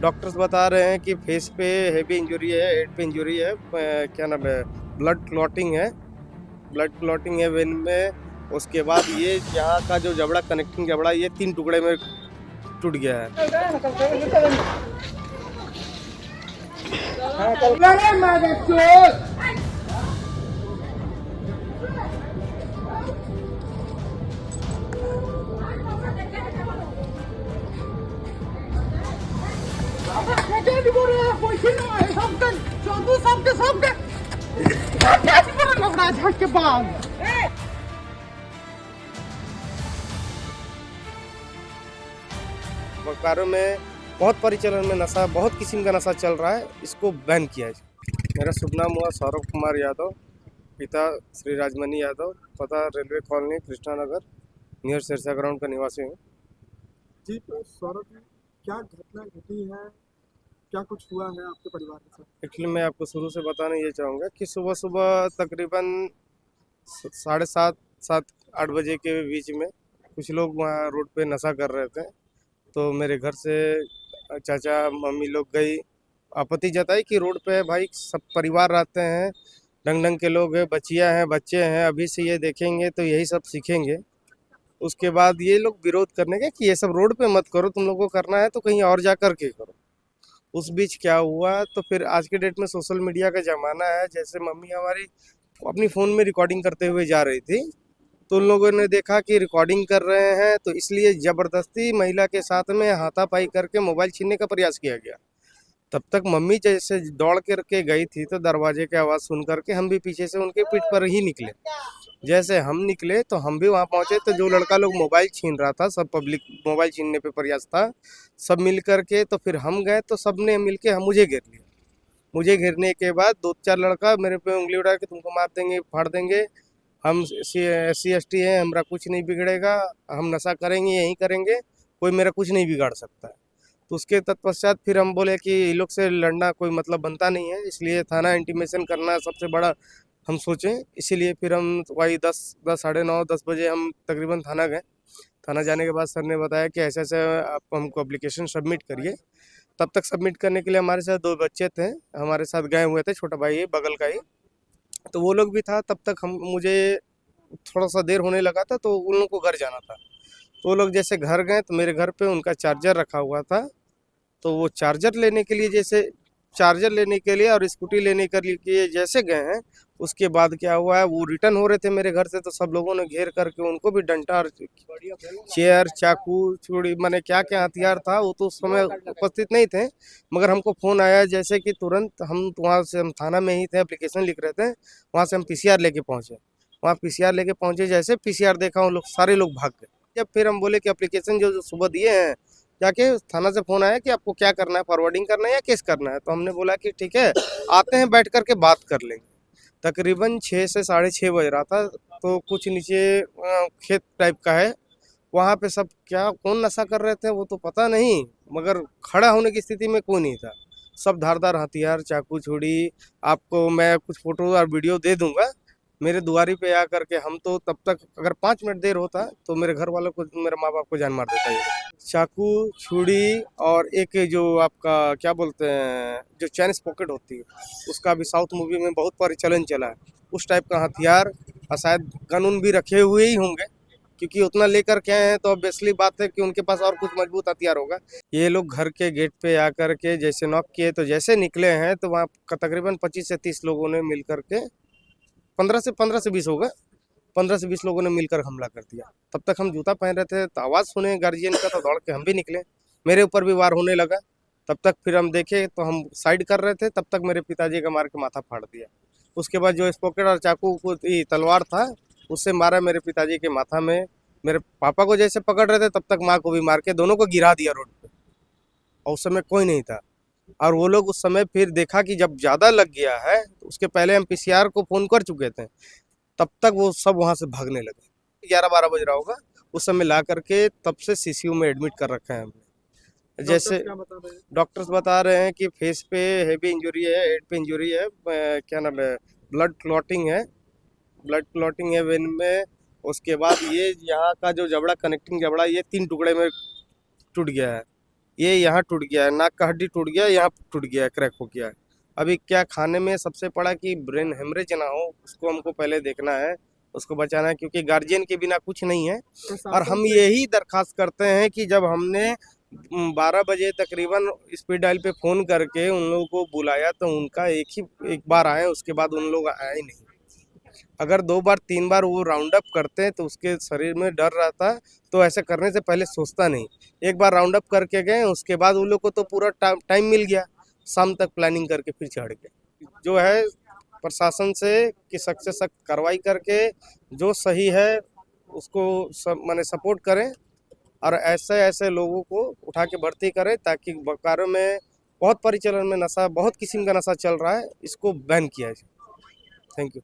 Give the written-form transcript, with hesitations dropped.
Doctors बता रहे हैं कि फेस पे हेवी इंजरी है, हेड पे इंजरी है, क्या नाम है, ब्लड क्लॉटिंग है वेन में। उसके बाद ये यहाँ का जो जबड़ा, कनेक्टिंग जबड़ा, ये 3 टुकड़े में टूट गया है। बोकारो में बहुत परिचालन में नशा, बहुत किस्म का नशा चल रहा है, इसको बैन किया जाए। मेरा शुभ नाम हुआ सौरभ कुमार यादव, पिता श्री राजमणि यादव, पता railway colony Krishna Nagar, near Sirsa ground का निवासी हूँ। जी तो सौरभ जी, क्या घटना घटी है, क्या कुछ हुआ है आपके परिवार के साथ? एक्चुअली मैं आपको शुरू से बताना ये चाहूँगा कि सुबह सुबह तकरीबन 7:30 7-8 बजे के बीच में कुछ लोग वहाँ रोड पे नशा कर रहे थे। तो मेरे घर से चाचा मम्मी लोग गई, आपत्ति जताई कि रोड पे भाई सब परिवार रहते हैं, ढंग ढंग के लोग हैं, बच्चियाँ हैं, बच्चे हैं, अभी से ये देखेंगे तो यही सब सीखेंगे। उसके बाद ये लोग विरोध करने के कि ये सब रोड पे मत करो, तुम लोगों को करना है तो कहीं और जा कर के करो। उस बीच क्या हुआ, तो फिर आज के डेट में सोशल मीडिया का ज़माना है, जैसे मम्मी हमारी अपनी फ़ोन में रिकॉर्डिंग करते हुए जा रही थी, तो उन लोगों ने देखा कि रिकॉर्डिंग कर रहे हैं, तो इसलिए ज़बरदस्ती महिला के साथ में हाथापाई करके मोबाइल छीनने का प्रयास किया गया। तब तक मम्मी जैसे दौड़ करके गई थी, तो दरवाजे की आवाज़ सुन करके हम भी पीछे से उनके पीठ पर ही निकले। जैसे हम निकले तो हम भी वहाँ पहुँचे, तो जो लड़का लोग मोबाइल छीन रहा था, सब पब्लिक मोबाइल छीनने पे प्रयास था, सब मिल करके तो फिर हम गए, तो सब ने मिल के हम मुझे घेर लिया। मुझे घेरने के बाद 2-4 लड़का मेरे पे उंगली उठा के तुमको मार देंगे, फाड़ देंगे, हम SC ST हैं, हमारा कुछ नहीं बिगड़ेगा, हम नशा करेंगे, यहीं करेंगे, कोई मेरा कुछ नहीं बिगाड़ सकता है। तो उसके तत्पश्चात फिर हम बोले कि इन लोग से लड़ना कोई मतलब बनता नहीं है, इसलिए थाना इंटीमेशन करना सबसे बड़ा हम सोचें। इसीलिए फिर हम वही 10 साढ़े 9 10 बजे हम तकरीबन थाना गए। थाना जाने के बाद सर ने बताया कि ऐसे-ऐसे आप हमको एप्लीकेशन सबमिट करिए। तब तक सबमिट करने के लिए हमारे साथ 2 बच्चे थे, हमारे साथ गए हुए थे, छोटा भाई है बगल का ही। तो वो लोग भी था, तब तक हम मुझे थोड़ा-सा देर होने लगा था, तो उन लोगों को घर जाना था। तो वो लोग जैसे घर गए, तो मेरे घर पे उनका चार्जर रखा हुआ था, तो वो चार्जर लेने के लिए और स्कूटी लेने के लिए जैसे गए हैं, उसके बाद क्या हुआ है, वो रिटर्न हो रहे थे मेरे घर से, तो सब लोगों ने घेर करके उनको भी डंडा और चेयर, चाकू, छुरी, माने क्या-क्या हथियार था, वो तो उस समय उपस्थित नहीं थे। मगर हमको फ़ोन आया जैसे कि तुरंत हम वहाँ से, हम थाना में ही थे, एप्लीकेशन लिख रहे थे, वहाँ से हम PCR लेके पहुँचे। वहाँ PCR लेके पहुँचे, जैसे PCR देखा, उन लोग सारे लोग भाग गए। जब फिर हम बोले कि एप्लीकेशन जो सुबह दिए हैं, जाके थाना से फ़ोन आया कि आपको क्या करना है, फॉरवर्डिंग करना है या केस करना है? तो हमने बोला कि ठीक है, आते हैं, बैठ कर के बात कर लेंगे। तकरीबन 6 से साढ़े 6 बज रहा था, तो कुछ नीचे खेत टाइप का है, वहाँ पे सब क्या कौन नशा कर रहे थे वो तो पता नहीं, मगर खड़ा होने की स्थिति में कोई नहीं था। सब धारदार हथियार, चाकू, छुरी, आपको मैं कुछ फ़ोटो और वीडियो दे दूँगा। मेरे दुआरी पे आ कर के, हम तो तब तक अगर 5 मिनट देर होता तो मेरे घर वालों को, मेरे माँ-बाप को जान मार देता ये। चाकू, छुरी और एक जो आपका क्या बोलते हैं, जो चाइनीज़ पॉकेट होती है, उसका भी साउथ मूवी में बहुत प्रचलन चला है। उस टाइप का हथियार, और शायद गन-उन भी रखे हुए ही होंगे, क्योंकि उतना लेकर के आए हैं, तो ऑब्वियसली बात है कि उनके पास और कुछ मजबूत हथियार होगा। ये लोग घर के गेट पे आकर के जैसे नॉक किए, तो जैसे निकले हैं, तो वहाँ तकरीबन 25 से 30 लोगों ने मिल कर के, 15 से 20 होगा, 15 से 20 लोगों ने मिलकर हमला कर दिया। तब तक हम जूता पहन रहे थे, तो आवाज़ सुने गार्जियन का, तो दौड़ के हम भी निकले। मेरे ऊपर भी वार होने लगा। तब तक फिर हम देखे, तो हम साइड कर रहे थे, तब तक मेरे पिताजी का मार के माथा फाड़ दिया। उसके बाद जो स्पोकेट और चाकू को तलवार था, उससे मारा मेरे पिताजी के माथा में। मेरे पापा को जैसे पकड़ रहे थे, तब तक माँ को भी मार के दोनों को गिरा दिया रोड पे, और उस समय कोई नहीं था। और वो लोग उस समय फिर देखा कि जब ज़्यादा लग गया है, तो उसके पहले हम PCR को फ़ोन कर चुके थे, तब तक वो सब वहाँ से भागने लगे। 11-12 बज रहा होगा, उस समय ला करके तब से CCU में एडमिट कर रखा है हमने। जैसे क्या बता रहे हैं? डॉक्टर्स बता रहे हैं कि फेस पे हेवी इंजरी है, हेड पे इंजरी है, क्या नाम है, ब्लड क्लॉटिंग है, वेन में। उसके बाद ये यहाँ का जो जबड़ा, कनेक्टिंग जबड़ा, ये 3 टुकड़े में टूट गया है। ये यहाँ टूट गया है, नाक का हड्डी टूट गया है, यहाँ टूट गया है, क्रैक हो गया है। अभी क्या खाने में सबसे बड़ा कि ब्रेन हेमरेज ना हो, उसको हमको पहले देखना है, उसको बचाना है, क्योंकि गार्जियन के बिना कुछ नहीं है। और प्रशासन हम से यही दरखास्त करते हैं कि जब हमने 12 बजे तकरीबन स्पीड डायल पे फ़ोन करके उन लोगों को बुलाया तो उनका एक बार आए, उसके बाद उन लोग आए ही नहीं। अगर 2 बार 3 बार वो राउंड अप करते हैं तो उसके शरीर में डर रहता है, तो ऐसे करने से पहले सोचता नहीं। एक बार राउंड अप करके गए, उसके बाद उन लोग को तो पूरा टाइम मिल गया, शाम तक प्लानिंग करके फिर चढ़ गए। जो है प्रशासन से कि सख्त से सख्त कार्रवाई करके जो सही है उसको सब माने सपोर्ट करें, और ऐसे ऐसे लोगों को उठा के भर्ती करें, ताकि बोकारो में बहुत परिचालन में नशा, बहुत किस्म का नशा चल रहा है, इसको बैन किया जाए। Thank you.